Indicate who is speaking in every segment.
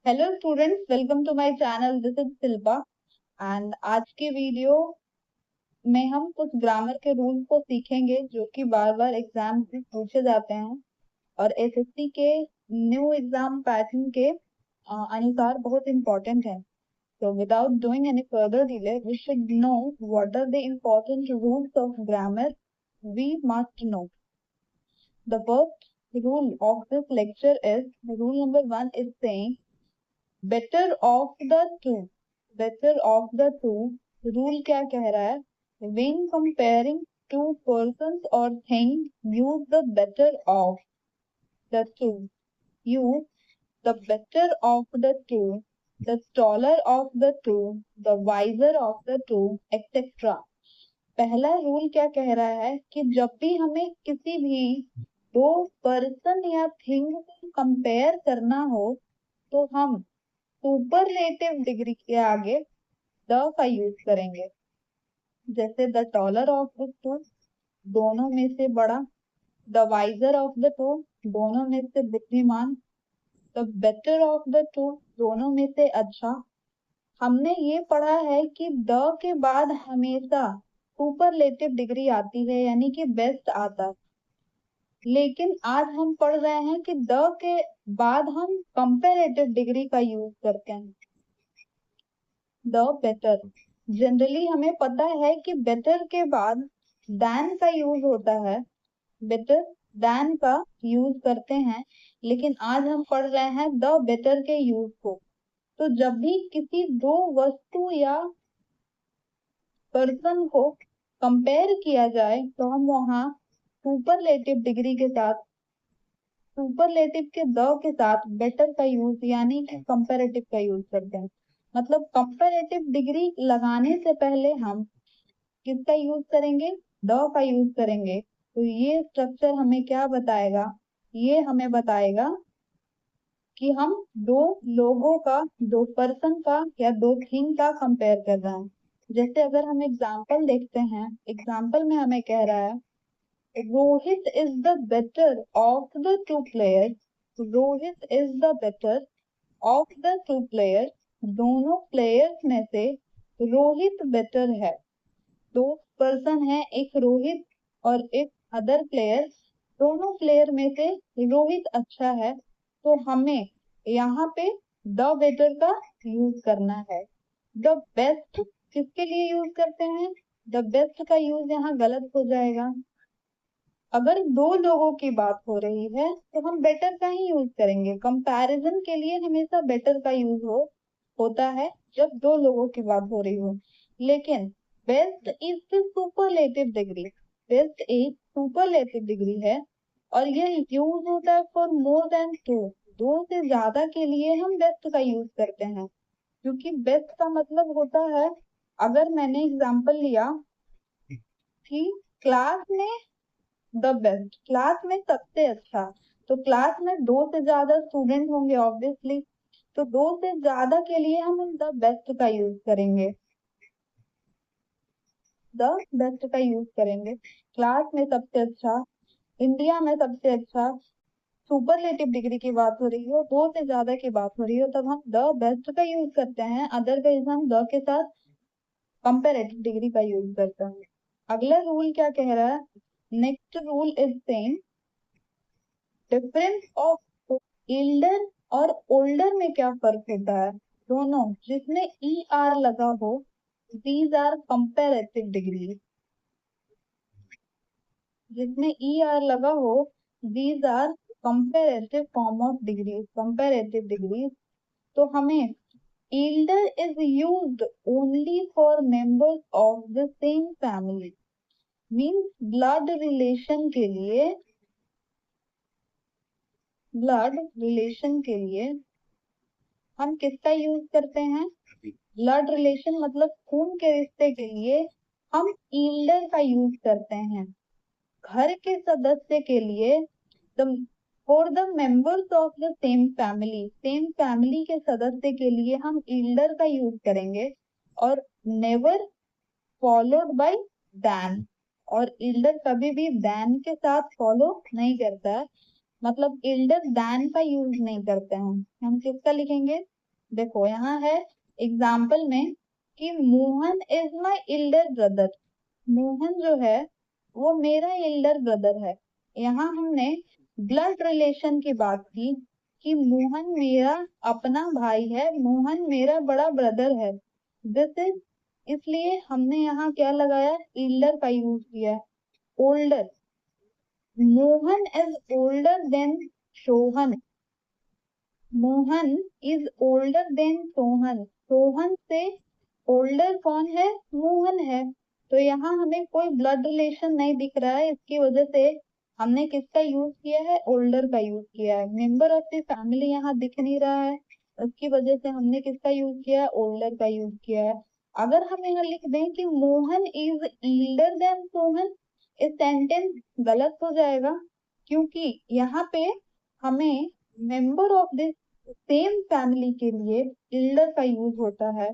Speaker 1: Hello students, welcome to my channel. This is Shilpa and आज के video में हम कुछ ग्रामर के रूल्स को सीखेंगे जो कि बार बार एग्जाम में पूछे जाते हैं और एसएससी के न्यू एग्जाम पैटर्न के अनुसार बहुत इंपॉर्टेंट है। So without doing any further delay, we should know what are the important rules of grammar we must know. The first rule of this lecture is rule number 1 is saying better of the two. Better of the two rule क्या कह रहा है? When comparing two persons और thing use the better of the two. Use the better of the two, the taller of the two, the wiser of the two, et cetera. पहला rule क्या कह रहा है कि जब भी हमें किसी भी दो पर्सन या थिंग को कंपेयर करना हो तो हम सुपरलेटिव डिग्री के आगे द का यूज करेंगे। जैसे the taller of the two, दोनों में से बड़ा। The wiser of the two, दोनों में से बुद्धिमान। The better of the two, दोनों में से अच्छा। हमने ये पढ़ा है कि द के बाद हमेशा सुपरलेटिव डिग्री आती है, यानी कि बेस्ट आता है। लेकिन आज हम पढ़ रहे हैं कि द के बाद हम कंपैरेटिव डिग्री का यूज करते हैं। द बेटर, जनरली हमें पता है कि बेटर के बाद देन का यूज होता है। बेटर देन का यूज करते हैं, लेकिन आज हम पढ़ रहे हैं द बेटर के यूज को। तो जब भी किसी दो वस्तु या पर्सन को कंपेयर किया जाए तो हम वहां सुपरलेटिव डिग्री के साथ, सुपरलेटिव के द के साथ बेटर का यूज यानी कि कंपैरेटिव का यूज करते हैं। मतलब कंपैरेटिव डिग्री लगाने से पहले हम किसका यूज करेंगे? द का यूज करेंगे। तो ये स्ट्रक्चर हमें क्या बताएगा? ये हमें बताएगा कि हम दो लोगों का, दो पर्सन का या दो थिंग का कंपेयर कर रहे हैं। जैसे अगर हम एग्जाम्पल देखते हैं, एग्जाम्पल में हमें कह रहा है Rohit is the better of the two players. Rohit is the better of the two players. दोनों प्लेयर्स में से रोहित बेटर है। दो पर्सन है, एक रोहित और एक अदर प्लेयर। दोनों प्लेयर में से रोहित अच्छा है, तो हमें यहाँ पे द बेटर का यूज करना है। द बेस्ट किसके लिए यूज करते हैं? द बेस्ट का यूज यहाँ गलत हो जाएगा। अगर दो लोगों की बात हो रही है तो हम बेटर का ही यूज करेंगे। कंपैरिजन के लिए हमेशा बेटर का यूज होता है जब दो लोगों की बात हो रही हो। लेकिन best is the superlative degree. Best एक सुपरलेटिव डिग्री है और यह यूज होता है फॉर मोर देन टू। दो से ज्यादा के लिए हम बेस्ट का यूज करते हैं, क्योंकि बेस्ट का मतलब होता है, अगर मैंने एग्जांपल लिया कि क्लास में द बेस्ट, क्लास में सबसे अच्छा, तो क्लास में दो से ज्यादा स्टूडेंट होंगे ऑब्वियसली, तो दो से ज्यादा के लिए हम द बेस्ट का यूज करेंगे। द बेस्ट का यूज करेंगे। क्लास में सबसे अच्छा, इंडिया में सबसे अच्छा, सुपरलेटिव डिग्री की बात हो रही हो, दो से ज्यादा की बात हो रही हो, तब हम द बेस्ट का यूज करते हैं। अदरवाइज हम द के साथ कंपैरेटिव डिग्री का यूज करते हैं। अगला रूल क्या कह रहा है? Next rule is same difference of Elder और ओल्डर में क्या फर्क होता है? दोनों जिसमें ई आर लगा हो, दीज आर कंपैरेटिव डिग्री। जिसमें ई आर लगा हो, these are comparative form of degree, comparative degree. तो हमें elder is used only for members of the same family, means blood relation के लिए, ब्लड रिलेशन के लिए हम किसका यूज करते हैं? ब्लड रिलेशन मतलब खून के रिश्ते के लिए हम एल्डर का यूज करते हैं। घर के सदस्य के लिए, for the members of the same family, same family के सदस्य के लिए हम एल्डर का यूज करेंगे और नेवर फॉलोड बाय देन। और एल्डर कभी भी देन के साथ फॉलो नहीं करता है। मतलब एल्डर देन का यूज नहीं करते हैं, हम किसका लिखेंगे? देखो यहाँ है एग्जाम्पल में कि Mohan is my elder brother. Mohan जो है वो मेरा एल्डर ब्रदर है। यहाँ हमने ब्लड रिलेशन की बात की कि मोहन मेरा अपना भाई है, मोहन मेरा बड़ा ब्रदर है। दिस इज, इसलिए हमने यहाँ क्या लगाया? एल्डर का यूज किया। Older, Mohan is older than Sohan. Mohan is older than Sohan. Sohan से ओल्डर कौन है? मोहन है। तो यहाँ हमें कोई ब्लड रिलेशन नहीं दिख रहा है, इसकी वजह से हमने किसका यूज किया है? ओल्डर का यूज किया है। मेंबर ऑफ द फैमिली यहाँ दिख नहीं रहा है, उसकी वजह से हमने किसका यूज किया है? ओल्डर का यूज किया है। अगर हम यहाँ लिख दें कि Mohan is elder than Sohan, इस सेंटेंस गलत हो जाएगा, क्योंकि यहाँ पे हमें member of this same family के लिए एल्डर का यूज होता है,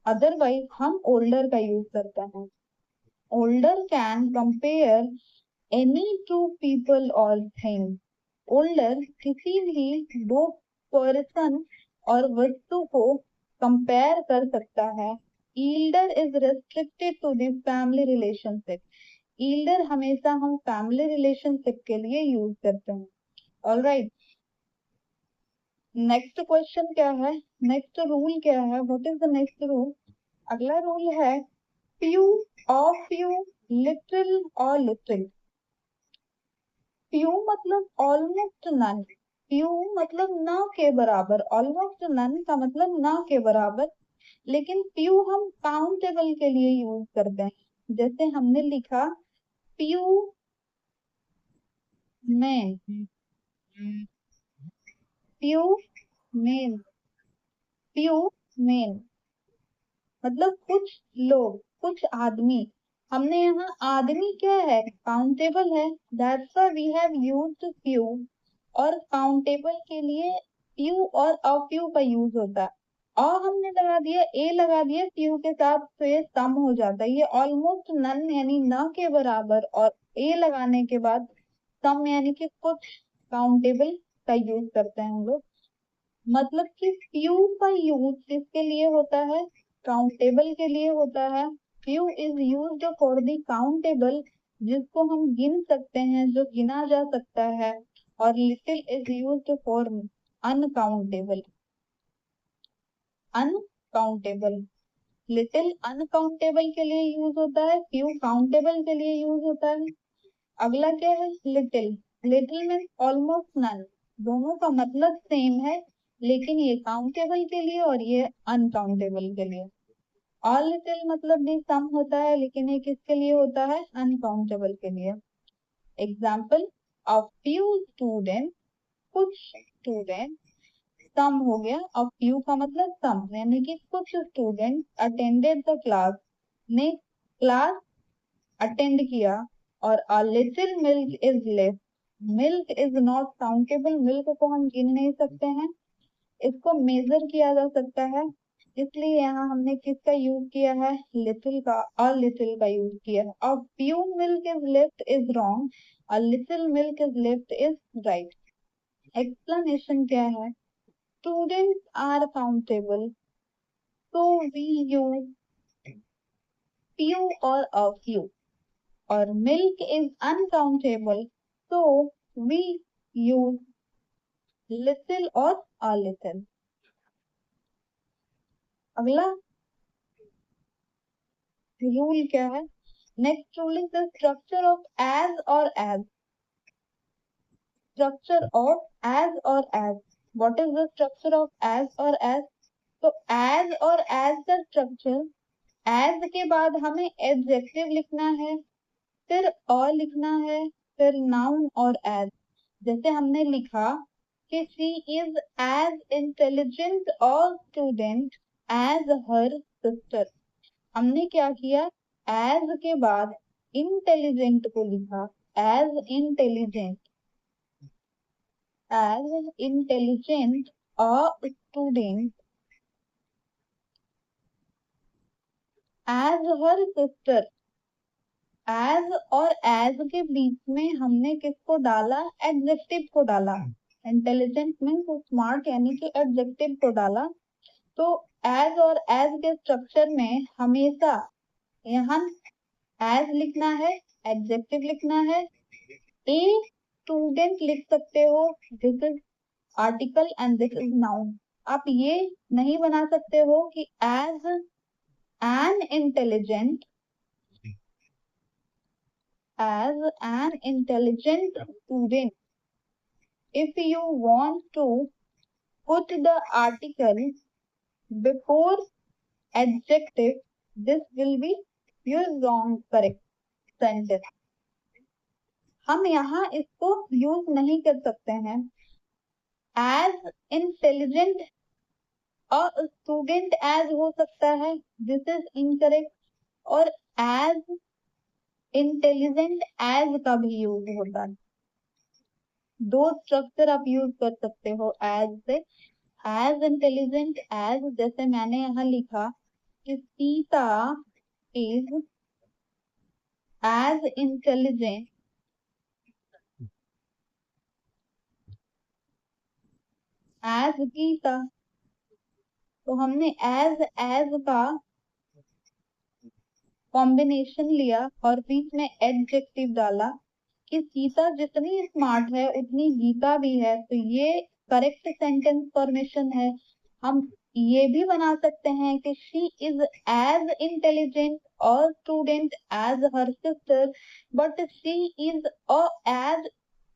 Speaker 1: अदरवाइज हम ओल्डर का यूज करते हैं। Older can compare any two people और थिंग। ओल्डर किसी भी दो पर्सन और वस्तु को कंपेयर कर सकता है। Elder is restricted to this family relationship. Elder हमेशा हम फैमिली रिलेशनशिप के लिए यूज करते हैं। ऑलराइट, नेक्स्ट क्वेश्चन क्या है? नेक्स्ट रूल क्या है? What is the next rule? अगला रूल है फ्यू, ऑफ यू, लिटिल और लिटिल। फ्यू मतलब ऑलमोस्ट नन, फ्यू मतलब ना के बराबर, ऑलमोस्ट नन का मतलब ना के बराबर। लेकिन फ्यू हम काउंटेबल के लिए यूज करते हैं। जैसे हमने लिखा few man, few man, few man मतलब कुछ लोग, कुछ आदमी। हमने यहाँ आदमी क्या है? काउंटेबल है, that's why we have used few. और काउंटेबल के लिए फ्यू और अ फ्यू का यूज होता है। और हमने लगा दिया, ए लगा दिया फ्यू के साथ, तो ये सम हो जाता है। ये ऑलमोस्ट नन यानी न के बराबर, और ए लगाने के बाद सम यानी कि कुछ काउंटेबल का यूज करते हैं हम लोग। मतलब कि फ्यू का यूज किसके लिए होता है? काउंटेबल के लिए होता है। Few is used for the countable, जिसको हम गिन सकते हैं, जो गिना जा सकता है। और little is used for uncountable, uncountable. Little uncountable के लिए यूज होता है, फ्यू काउंटेबल के लिए यूज होता है। अगला क्या है? Little. Little means almost none. दोनों का मतलब सेम है, लेकिन ये काउंटेबल के लिए और ये अनकाउंटेबल के लिए। ऑल लिटिल मतलब भी सम होता है, लेकिन ये किसके लिए होता है? अनकाउंटेबल के लिए। एग्जाम्पल, अ फ्यू स्टूडेंट, कुछ स्टूडेंट। सम हो गया, अ फ्यू का मतलब सम, यानी कि कुछ स्टूडेंट अटेंडेड द क्लास, ने क्लास अटेंड किया। और a little milk is left. Milk is not countable, milk को हम गिन नहीं सकते हैं, इसको मेजर किया जा सकता है। इसलिए यहाँ हमने किसका यूज किया है? लिटिल का, अ लिटिल का यूज किया है। A few milk is left is wrong, a little milk is left is right. Explanation क्या है? स्टूडेंट्स आर काउंटेबल, तो वी यूज फ्यू और अ फ्यू। और मिल्क इज अनकाउंटेबल, तो वी यूज लिटिल और अ लिटिल। अगला rule क्या है? Next rule is the structure of as और एज। स्ट्रक्चर ऑफ एज और as. What is the structure of as और एज? तो एज और एज का स्ट्रक्चर, एज के बाद हमें एडजेक्टिव लिखना है, फिर और लिखना है, फिर नाउन और एज। जैसे हमने लिखा कि शी इज एज इंटेलिजेंट और स्टूडेंट एज हर सिस्टर। हमने क्या किया? एज के बाद इंटेलिजेंट को लिखा, एज इंटेलिजेंट, एज इंटेलिजेंट और student as her sister, as और एज के बीच में हमने किसको डाला, एडजेक्टिव को डाला। इंटेलिजेंट मीन्स स्मार्ट यानी कि एडजेक्टिव को डाला। तो एज और एज के स्ट्रक्चर में हमेशा यहाँ एज लिखना है, एडजेक्टिव लिखना है। ए स्टूडेंट लिख सकते हो, this is article and this is noun. आप ये नहीं बना सकते हो कि as an intelligent, as an intelligent student. If you want to put the article before adjective, this will be your wrong correct sentence. हम यहाँ इसको यूज नहीं कर सकते हैं। as intelligent और student as हो सकता है, this is incorrect। और as इंटेलिजेंट एज का भी यूज होता है। दो स्ट्रक्चर आप यूज कर सकते हो एज से, एज इंटेलिजेंट एज। जैसे मैंने यहाँ लिखा कि Sita is as intelligent as Gita. तो हमने एज का कॉम्बिनेशन लिया और बीच में एडजेक्टिव डाला कि सीता जितनी स्मार्ट है उतनी गीता भी है। तो ये करेक्ट सेंटेंस फॉर्मेशन है। हम ये भी बना सकते हैं कि शी इज एज इंटेलिजेंट और student as her sister, but she is as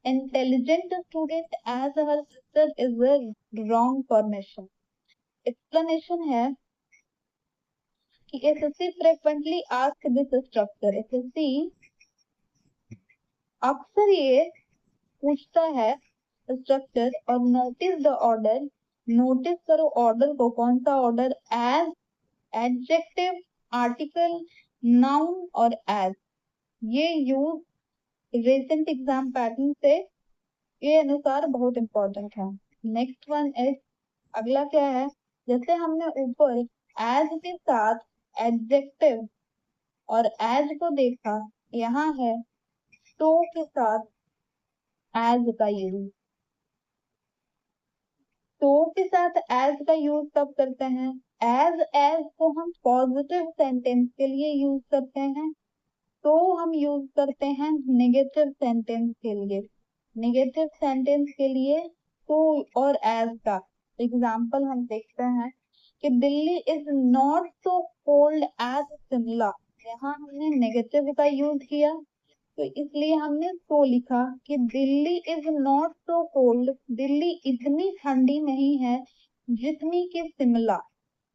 Speaker 1: intelligent student as her sister is a wrong formation. Explanation है कि SSC frequently ask this structure. SSC अक्सर ये पूछता है स्ट्रक्चर। और नोटिस द ऑर्डर, नोटिस करो order को। कौन सा order, as, adjective, article, noun और एज। ये यूज रिसेंट एग्जाम पैटर्न से ये अनुसार बहुत इंपॉर्टेंट है। नेक्स्ट वन इज, अगला क्या है, जैसे हमने ऊपर एज के साथ एडजेक्टिव और एज को देखा, यहाँ है तो के साथ एज का यूज। तो के साथ एज का यूज कब करते हैं, एज को हम पॉजिटिव सेंटेंस के लिए यूज करते हैं। तो हम यूज करते हैं नेगेटिव सेंटेंस के लिए। नेगेटिव सेंटेंस के लिए तो और एज का एग्जाम्पल हम देखते हैं कि Delhi is not so cold as Shimla. यहाँ हमने नेगेटिव का यूज किया, तो इसलिए हमने सो लिखा कि Delhi is not so cold, Delhi इतनी ठंडी नहीं है जितनी कि Shimla.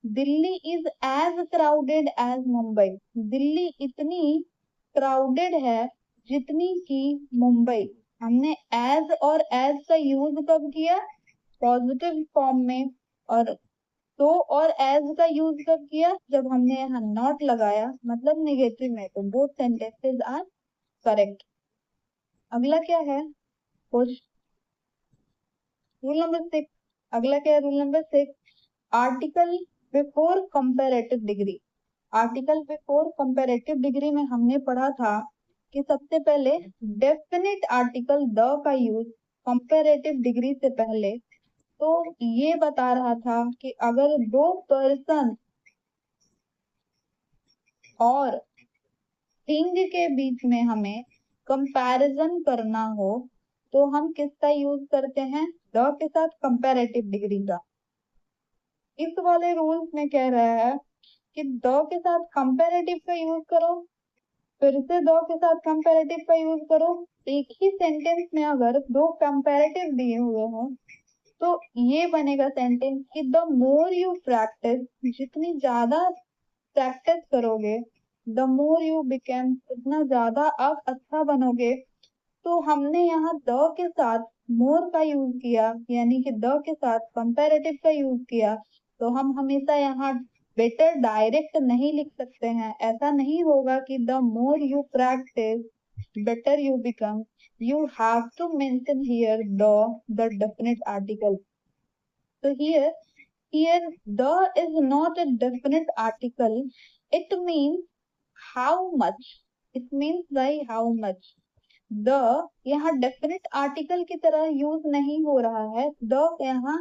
Speaker 1: Delhi is as crowded as Mumbai, Delhi इतनी क्राउडेड है जितनी कि मुंबई। हमने एज और एज का यूज कब किया, पॉजिटिव फॉर्म में। और तो और एज का यूज कब किया, जब हमने यहाँ नॉट लगाया, मतलब नेगेटिव में। तो बोथ सेंटेंसेस आर करेक्ट। अगला क्या है, रूल नंबर 6। अगला क्या है, rule number 6, article before comparative degree. Article before comparative degree में हमने पढ़ा था कि सबसे पहले डेफिनेट आर्टिकल द का यूज कंपैरेटिव डिग्री से पहले। तो ये बता रहा था कि अगर दो पर्सन और थिंग के बीच में हमें कंपैरिजन करना हो तो हम किसका यूज करते हैं, द के साथ कंपैरेटिव डिग्री का। इस वाले रूल्स में कह रहा है कि द के साथ कंपैरेटिव का यूज करो, फिर से द के साथ कंपैरेटिव का यूज करो। एक ही सेंटेंस में अगर दो कंपैरेटिव दिए हुए हों तो ये बनेगा सेंटेंस कि द मोर यू प्रैक्टिस, जितनी ज्यादा प्रैक्टिस करोगे, द मोर यू बिकम, उतना ज्यादा आप अच्छा बनोगे। तो हमने यहाँ द के साथ मोर का यूज किया, यानी कि द के साथ कंपैरेटिव का यूज किया। तो हम हमेशा यहाँ बेटर डायरेक्ट नहीं लिख सकते हैं। ऐसा नहीं होगा कि the more you practice better you become. You have to mention here the definite article. So here the is not a definite article. It means how much. It means by how much. The यहाँ definite article की तरह use नहीं हो रहा है, the यहाँ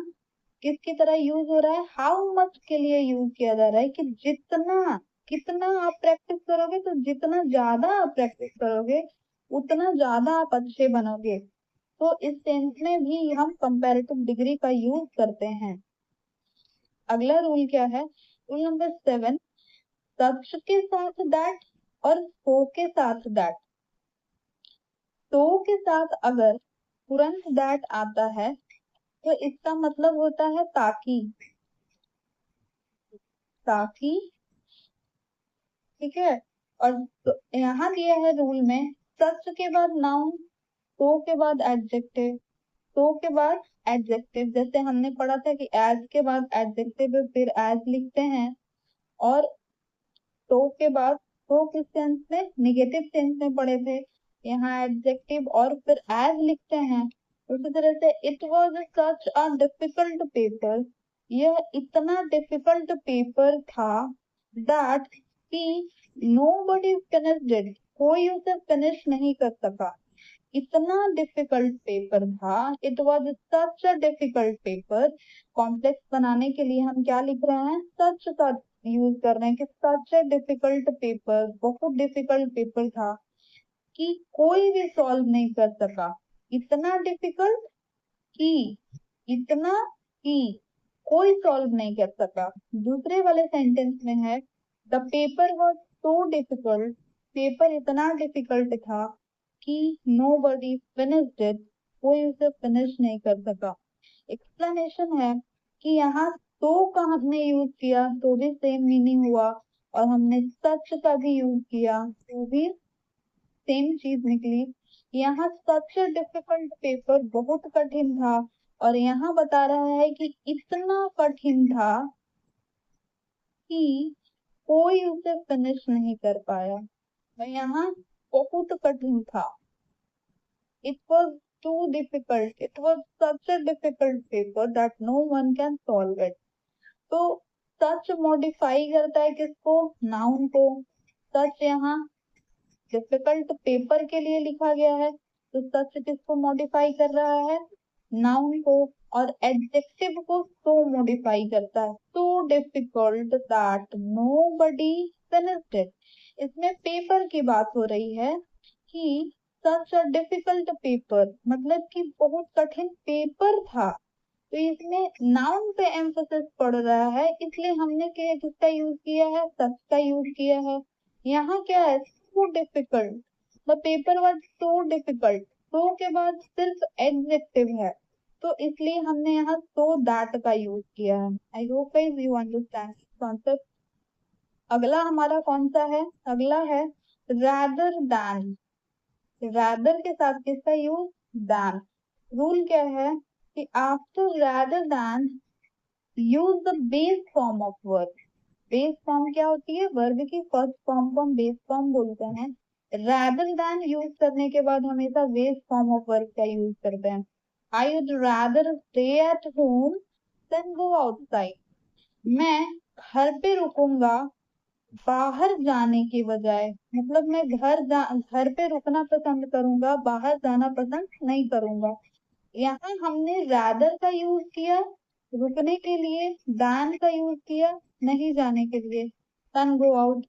Speaker 1: किसकी तरह यूज हो रहा है, हाउ मच के लिए यूज किया जा रहा है कि जितना, कितना आप प्रैक्टिस करोगे, तो जितना ज्यादा आप प्रैक्टिस करोगे उतना ज्यादा आप अच्छे बनोगे। तो इस सेंस में भी हम कंपैरेटिव डिग्री का यूज करते हैं। अगला रूल क्या है, रूल नंबर 7, सच के साथ दैट और सो के साथ दैट। तो के साथ अगर तुरंत दैट आता है तो इसका मतलब होता है ताकि, ताकि, ठीक है। और तो यहाँ दिया है रूल में, सच के बाद नाउन, तो के बाद एडजेक्टिव, तो के बाद एडजेक्टिव, जैसे हमने पढ़ा था कि एज के बाद एडजेक्टिव फिर एज लिखते हैं, और तो के बाद, तो किस सेंस में, निगेटिव सेंस में पढ़े थे, यहाँ एडजेक्टिव और फिर एज लिखते हैं। उसी तरह से it was such a difficult paper, यह इतना डिफिकल्ट पेपर था, दैट कि नोबडी फिनिश्ड इट, कोई उसे फिनिश नहीं कर सका। इतना डिफिकल्ट पेपर था, it was such a difficult paper. Complex बनाने के लिए हम क्या लिख रहे हैं, सच का यूज कर रहे हैं कि सच ए डिफिकल्ट पेपर, बहुत डिफिकल्ट पेपर था कि कोई भी सॉल्व नहीं कर सका। इतना डिफिकल्ट कि, इतना कि कोई सॉल्व नहीं कर सका। दूसरे वाले सेंटेंस में है, the paper was so difficult, paper इतना डिफिकल्ट था कि नोबडी फिनिश्ड इट, कोई उसे फिनिश नहीं कर सका। एक्सप्लेनेशन है कि यहाँ तो का हमने यूज किया तो भी सेम मीनिंग हुआ, और हमने सच का भी यूज किया तो भी सेम चीज निकली। यहाँ सच डिफिकल्ट पेपर, बहुत कठिन था, और यहाँ बता रहा है कि इतना कठिन था कि कोई उसे फिनिश नहीं कर पाया। तो यहाँ बहुत कठिन था, it was too difficult, it was such a difficult paper that no one can solve it। तो सच मॉडिफाई करता है किसको, नाउन को। सच यहाँ डिफिकल्ट पेपर के लिए लिखा गया है, तो सच किसको मॉडिफाई कर रहा है, नाउन को। और एडजेक्टिव को तो मॉडिफाई करता है, so difficult that nobody finished it। इसमें पेपर की बात हो रही है कि सच अ डिफिकल्ट पेपर, मतलब कि बहुत कठिन पेपर था। तो इसमें नाउन पे एम्फोसिस पड़ रहा है, इसलिए हमने किसका यूज किया है, सच का यूज किया है। यहाँ क्या है, so difficult, the paper was so difficult, तो के बाद सिर्फ एडजेक्टिव है, तो इसलिए हमने यहाँ सो दैट का यूज किया है। I hope guys you understand concept. अगला हमारा कौन सा है, अगला है rather than। rather के साथ किसका यूज, than। रूल क्या है कि after rather than use the base form of verb. Base form क्या होती है, वर्ब की फर्स्ट फॉर्म को हम बेस फॉर्म बोलते हैं। rather than यूज करने के बाद हमेशा बेस फॉर्म ऑफ वर्ब का यूज करते हैं। I would rather stay at home than go outside। मैं घर पे रुकूंगा बाहर जाने की बजाय, मतलब मैं घर पे रुकना पसंद करूंगा, बाहर जाना पसंद नहीं करूंगा। यहाँ हमने rather का यूज किया रुकने के लिए, than का यूज किया नहीं जाने के लिए, than go out।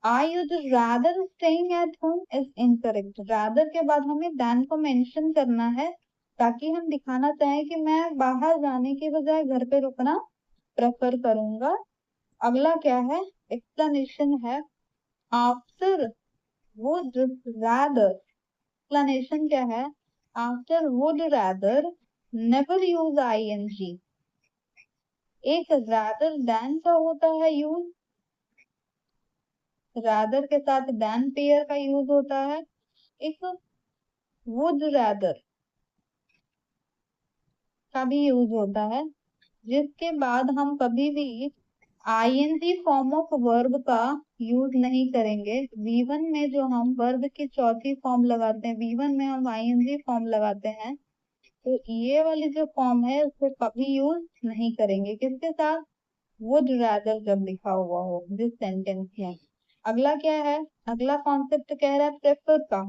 Speaker 1: I would rather staying at home is incorrect। rather के बाद हमें than को मेंशन करना है, ताकि हम दिखाना चाहें कि मैं बाहर जाने के बजाय घर पे रुकना प्रेफर करूंगा। अगला क्या है, एक्सप्लेनेशन है, आफ्टर वुड रैदर। एक्सप्लेनेशन क्या है, after would rather never use ING. एक रैदर देन का होता है यूज, रैदर के साथ देन पेयर का यूज होता है। एक वुड रैदर का भी यूज होता है, जिसके बाद हम कभी भी आईएनजी फॉर्म ऑफ वर्ब का यूज नहीं करेंगे। V1 में जो हम वर्ब की चौथी फॉर्म लगाते हैं, V1 में हम आईएनजी फॉर्म लगाते हैं, तो ये वाली जो फॉर्म है उसको कभी यूज नहीं करेंगे। किसके साथ, वुड रैदर जब लिखा हुआ हो जिस सेंटेंस में। अगला क्या है, अगला कॉन्सेप्ट कह रहा है प्रेफर का।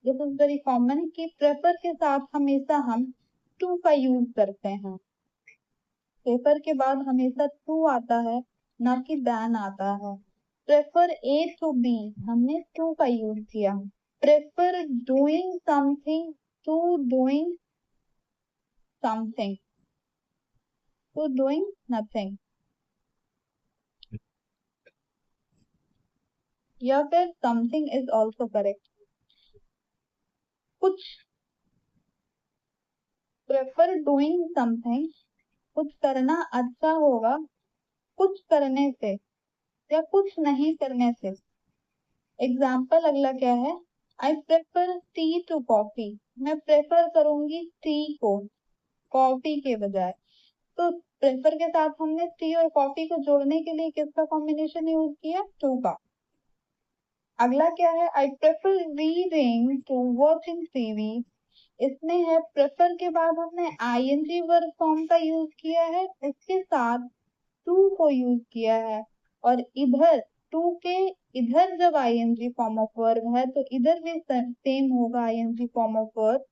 Speaker 1: दिस इज वेरी कॉमन कि प्रेफर के साथ हमेशा हम टू का यूज करते हैं। प्रेफर के बाद हमेशा टू आता है, ना कि देन आता है। प्रेफर ए टू बी, हमने टू का यूज किया। Prefer doing something to doing something, to doing nothing, या फिर समथिंग इज ऑल्सो करेक्ट। कुछ प्रेफर डूइंग समथिंग, कुछ करना अच्छा होगा कुछ करने से या कुछ नहीं करने से। एग्जाम्पल अगला क्या है, I prefer tea to coffee, मैं प्रेफर करूंगी टी को कॉफी के बजाय। तो प्रेफर के साथ हमने टी और कॉफी को जोड़ने के लिए किसका कॉम्बिनेशन यूज किया, टू का। अगला क्या है, I prefer reading to watching TV, इसमें है प्रेफर के बाद हमने आईएनजी वर्ब फॉर्म का यूज किया है, उसके साथ टू को यूज किया है। और इधर टू के इधर जब आईएनजी फॉर्म ऑफ वर्ब है तो इधर भी सेम होगा आईएनजी फॉर्म ऑफ वर्ब,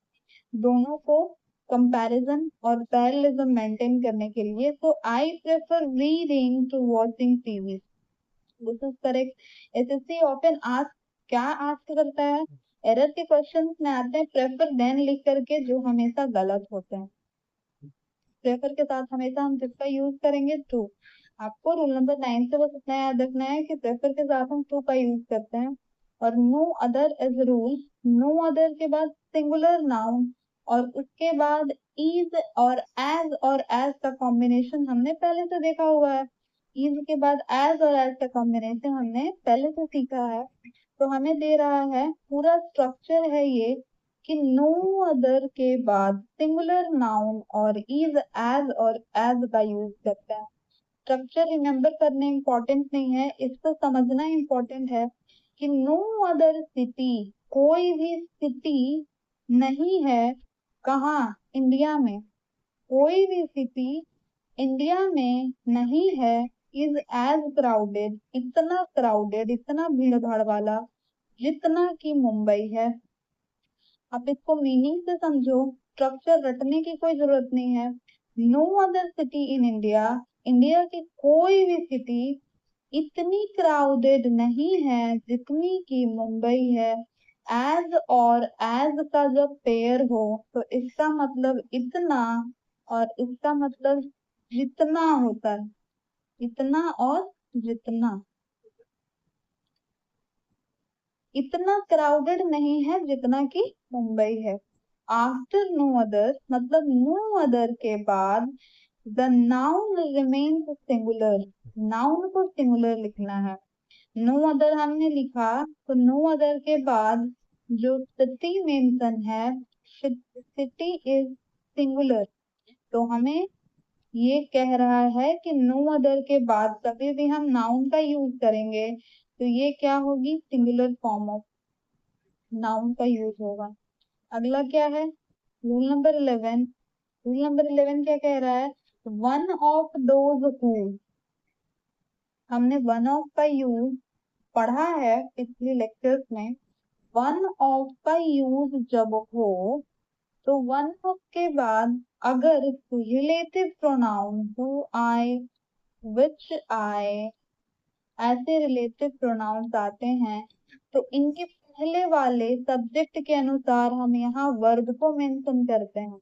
Speaker 1: दोनों को कंपैरिजन और पैरेललिज्म मेंटेन करने के लिए। तो I prefer reading to watching TV, this is correct. SSC often ask, क्या आस्क करता है, एरर के क्वेश्चंस में आते हैं प्रेफर देन लिख करके, जो हमेशा गलत होते हैं। प्रेफर के साथ हमेशा हम जिसका यूज करेंगे टू। आपको रूल नंबर 9 से बस इतना याद रखना है कि प्रेफर के साथ हम टू का यूज करते हैं। और no other is rule, no other के बाद सिंगुलर नाउन और उसके बाद इज और एज का कॉम्बिनेशन हमने पहले से देखा हुआ है। इज के बाद एज और एज का कॉम्बिनेशन हमने पहले से सीखा है। तो हमें दे रहा है पूरा स्ट्रक्चर है ये कि नो अदर के बाद सिंगुलर नाउन और इज एज और एज का यूज करते हैं। स्ट्रक्चर रिमेम्बर करने इम्पोर्टेंट नहीं है, इसको समझना इम्पोर्टेंट है कि नो अदर सिटी, कोई भी सिटी नहीं है कहाँ, इंडिया में। कोई भी सिटी इंडिया में नहीं है इज एज क्राउडेड, इतना क्राउडेड, इतना भीड़ भाड़ वाला जितना कि मुंबई है। आप इसको मीनिंग से समझो, स्ट्रक्चर रटने की कोई जरूरत नहीं है। No other city in India, India की कोई भी सिटी इतनी क्राउडेड नहीं है जितनी की मुंबई है। एज और एज का जब पेयर हो तो इसका मतलब इतना और इसका मतलब जितना होता है, इतना और जितना। इतना क्राउडेड नहीं है जितना कि मुंबई है। आफ्टर नो अदर मतलब नो अदर के बाद the noun remains singular, noun को सिंगुलर लिखना है। नो अदर हमने लिखा तो नो अदर के बाद जो सिटी मेंशन है, सिटी इज सिंगुलर, तो हमें ये कह रहा है कि नो अदर के बाद कभी भी हम नाउन का यूज करेंगे तो ये क्या होगी, सिंगुलर फॉर्म ऑफ नाउन का यूज होगा। अगला क्या है, रूल नंबर 11। रूल नंबर 11 क्या कह रहा है, वन ऑफ दोज हु, हमने वन ऑफ का यूज पढ़ा है पिछले लेक्चर्स में। वन ऑफ का यूज जब हो तो वन ऑफ के बाद अगर रिलेटिव प्रोनाउन हु, आई, विच, आई, ऐसे रिलेटिव प्रोनाउंस आते हैं तो इनके पहले वाले सब्जेक्ट के अनुसार हम यहाँ वर्ब को मेंशन करते हैं।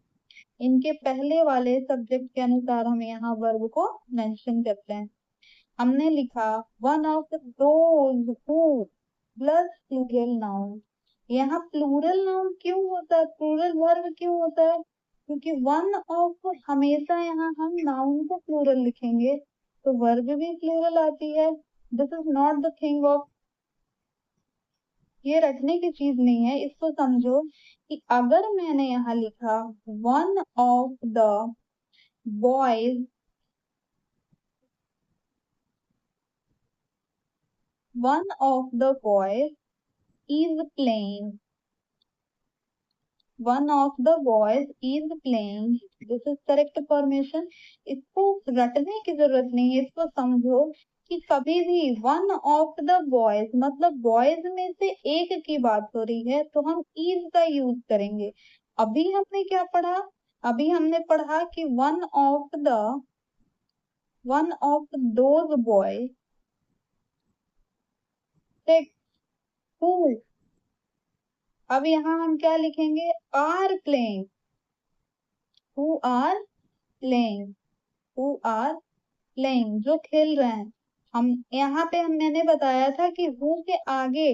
Speaker 1: इनके पहले वाले सब्जेक्ट के अनुसार हम यहाँ वर्ब को मेंशन करते हैं। हमने लिखा one of those who plus plural noun. यहाँ प्लूरल नाउन क्यों होता है, प्लूरल वर्ब क्यों होता है, क्योंकि वन ऑफ हमेशा यहाँ हम नाउन को प्लूरल लिखेंगे तो वर्ब भी प्लूरल आती है। This is not the thing of, ये रखने की चीज नहीं है, इसको समझो कि अगर मैंने यहाँ लिखा one of the boys, one of the boys is playing, one of the boys is playing, this is correct formation. इसको रटने की जरूरत नहीं है, इसको समझो कि कभी भी वन ऑफ द बॉयज मतलब बॉयज में से एक की बात हो रही है तो हम इज का यूज करेंगे। अभी हमने क्या पढ़ा? अभी हमने पढ़ा कि one of those boy who. अब यहाँ हम क्या लिखेंगे? Are playing, who are playing, who are playing, जो खेल रहे हैं। हम यहाँ पे मैंने बताया था कि हु के आगे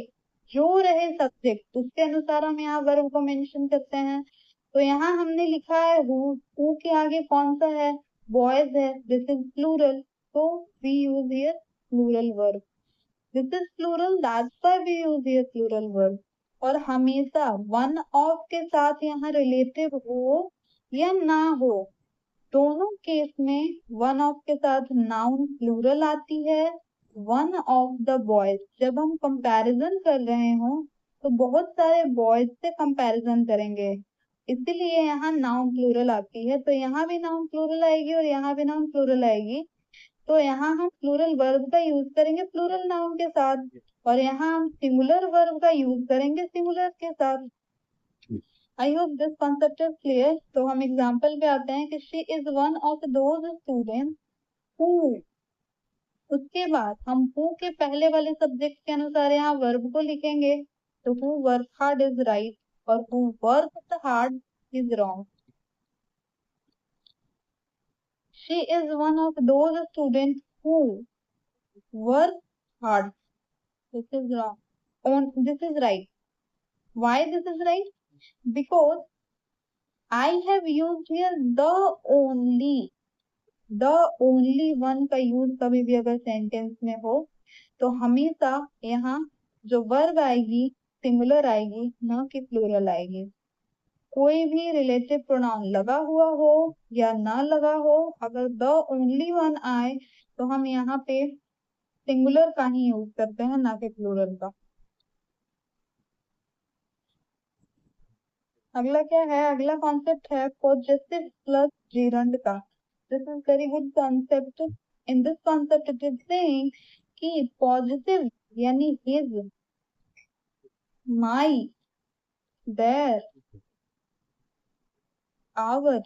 Speaker 1: जो रहे सब्जेक्ट उसके अनुसार हम यहाँ वर्ब को मेंशन करते हैं। तो यहाँ हमने लिखा है हु के आगे कौन सा है? बॉयज है, दिस इज प्लूरल, तो we use here plural verb. This is plural, that's why we use here plural verb. और हमेशा वन ऑफ के साथ यहाँ रिलेटिव हो या ना हो, दोनों केस में वन ऑफ के साथ नाउन प्लूरल आती है। वन ऑफ द बॉयज, जब हम कंपैरिजन कर रहे हो तो बहुत सारे बॉयज से कंपैरिजन करेंगे, इसीलिए यहाँ नाउन प्लूरल आती है। तो यहाँ भी नाउन प्लूरल आएगी और यहाँ भी नाउन प्लूरल आएगी। तो यहाँ हम प्लूरल वर्ब का यूज करेंगे प्लूरल नाउन के साथ, और यहाँ हम सिंगुलर वर्ब का यूज करेंगे सिंगुलर के साथ। I hope this concept is clear. तो हम एग्जाम्पल पे आते हैं कि she is one of those student who. उसके बाद हम हु के पहले वाले सब्जेक्ट के अनुसार यहाँ वर्ब को लिखेंगे। तो who work hard is right और who work hard is wrong. She is one of those student who work hard, this is wrong, this is right. Why this is right? Because I have used here the only, the only one का use कभी भी अगर sentence में हो तो हमेशा यहाँ जो वर्ब आएगी सिंगुलर आएगी, ना कि प्लूरल आएगी। कोई भी रिलेटिव प्रोनाउन लगा हुआ हो या ना लगा हो, अगर द ओनली वन आए तो हम यहाँ पे सिंगुलर का ही यूज करते हैं, ना कि प्लूरल का। अगला क्या है? अगला कॉन्सेप्ट है पॉजेसिव प्लस जीरंड का। This is very good concept. In this concept it is saying कि पॉजिटिव यानी his, my, their, our,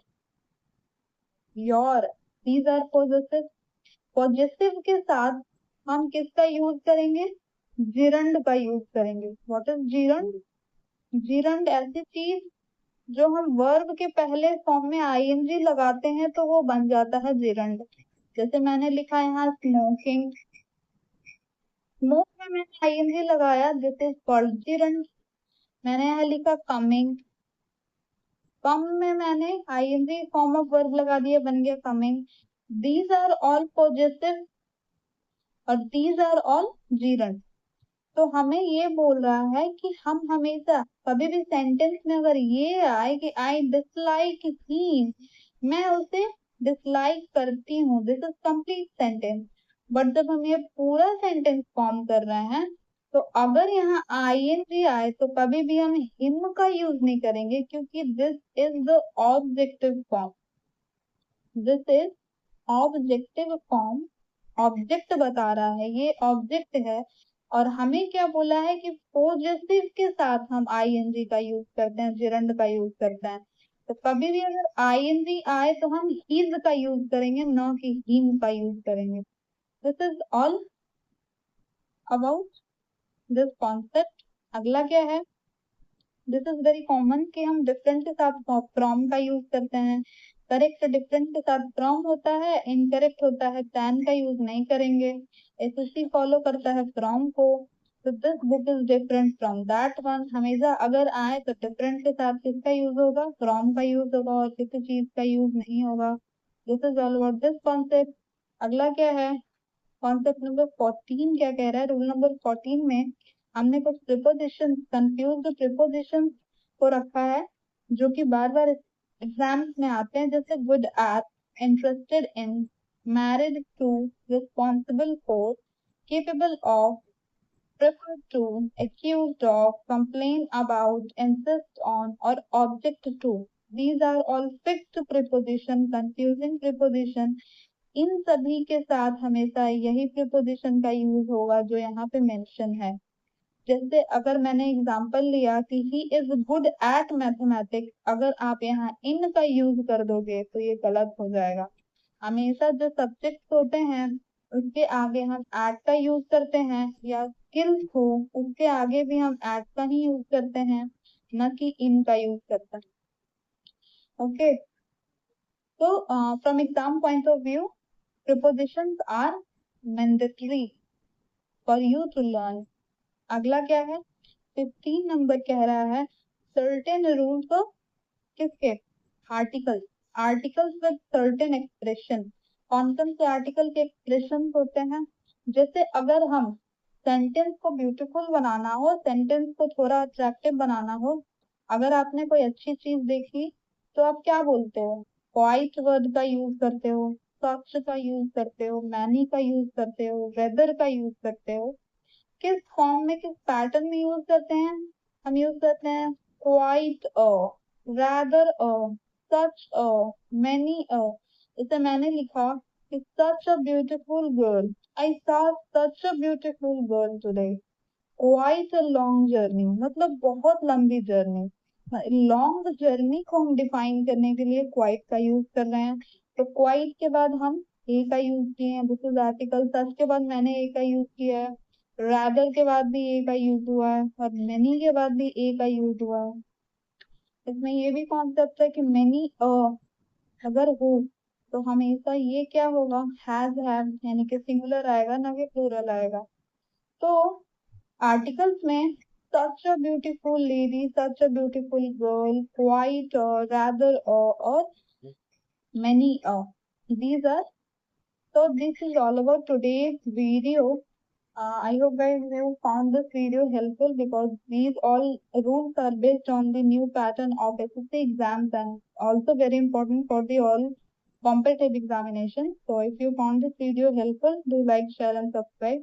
Speaker 1: your, these are positive. Positive के साथ हम किसका यूज करेंगे? जीरंड का यूज करेंगे। What is gerund? जीरंड ऐसी चीज जो हम वर्ब के पहले फॉर्म में आईएनजी लगाते हैं तो वो बन जाता है जिरंड। जैसे मैंने लिखा यहाँ स्मोकिंग, स्मोक में मैंने आईएनजी लगाया, दिस इज कॉल्ड जिरंड। मैंने यहाँ लिखा कमिंग, कम में मैंने आईएनजी फॉर्म ऑफ वर्ब लगा दिया, बन गया coming. These are all positive और दीज आर ऑल जिरंड। तो हमें ये बोल रहा है कि हम हमेशा कभी भी सेंटेंस में अगर ये आए कि आई डिसलाइक हिम, मैं उसे डिसलाइक करती हूँ, this is complete sentence. But जब हम ये पूरा सेंटेंस फॉर्म कर रहे हैं तो अगर यहाँ आईएनजी आए तो कभी भी हम हिम का यूज नहीं करेंगे, क्योंकि this is the objective form, this is objective form. Object बता रहा है, ये ऑब्जेक्ट है। और हमें क्या बोला है कि पॉजिटिव के साथ हम आईएनजी का यूज करते हैं, जिरंड का यूज करते हैं। तो कभी भी अगर आईएनजी आए तो हम हिज का यूज करेंगे, ना कि हिम का यूज करेंगे। This is all about this concept. अगला क्या है? दिस इज वेरी कॉमन कि हम डिफरेंट के साथ फ्रॉम का यूज करते हैं। करेक्ट डिफरेंट के साथ फ्रॉम होता है, इनकरेक्ट होता है टैन का यूज नहीं करेंगे। एसएससी फॉलो करता है फ्रॉम को। तो this book is different from that one. हमेशा अगर आए तो डिफरेंट के साथ किसका यूज होगा? फ्रॉम का यूज होगा, और किसी चीज का यूज नहीं होगा। This is all about this concept. अगला क्या है? कॉन्सेप्ट नंबर 14 क्या कह रहा है? रूल नंबर 14 में हमने कुछ प्रिपोजिशन, कंफ्यूज प्रिपोजिशन को रखा है जो कि बार बार एग्जाम्स में आते हैं, जैसे good at, interested in, married to, responsible for, capable of, prefer to, accused of, complain about, insist on, or object to. These are all fixed preposition, confusing preposition, इन सभी के साथ हमेशा यही प्रिपोजिशन का यूज होगा जो यहाँ पे मेंशन है। जैसे अगर मैंने एग्जांपल लिया कि he is good at mathematics, अगर आप यहाँ इन का यूज कर दोगे तो ये गलत हो जाएगा। हमेशा जो सब्जेक्ट होते हैं उसके आगे हम एट का यूज करते हैं, या स्किल्स हो उसके आगे भी हम एट का ही यूज करते हैं, न कि इन का यूज करते हैं। ओके, तो from exam point of view prepositions are mandatory for you to learn। अगला क्या है, 15 नंबर कह रहा है certain rules of किसके, articles. Articles with certain expression. कौन कौन से आर्टिकल के एक्सप्रेशन होते हैं, जैसे अगर हम सेंटेंस को ब्यूटीफुल बनाना हो, सेंटेंस को थोड़ा अट्रैक्टिव बनाना हो, अगर आपने कोई अच्छी चीज देखी तो आप क्या बोलते हो, क्वाइट वर्ड का यूज करते हो, सच का यूज करते हो, मैनी का यूज करते हो, वेदर का यूज करते हो। किस फॉर्म में, किस पैटर्न में यूज करते हैं, हम यूज करते हैं quite a, rather a, such a, many a। इसे मैंने लिखा कि such a beautiful girl, I saw such a beautiful girl today। quite a long journey मतलब बहुत लंबी जर्नी। लॉन्ग जर्नी को हम डिफाइन करने के लिए क्वाइट का यूज कर रहे हैं। तो क्वाइट के बाद हम ए का यूज किए हैं, दिस इज आर्टिकल। सच के बाद मैंने ए का यूज किया है, रादर के बाद भी ए का यूज हुआ है, और मेनी के बाद भी ए का यूज हुआ है। इसमें ये भी कॉन्सेप्ट है कि मेनी अगर हो तो हमेशा ये क्या होगा, हैज हैव, यानी कि सिंगुलर आएगा ना कि प्लूरल आएगा। तो आर्टिकल्स में such a beautiful lady, such a beautiful girl, quite, rather, or many. These are, so this is all about today's video. I hope guys you found this video helpful, because these all rules are based on the new pattern of SSC exams and also very important for the all competitive examination. So if you found this video helpful, do like, share and subscribe.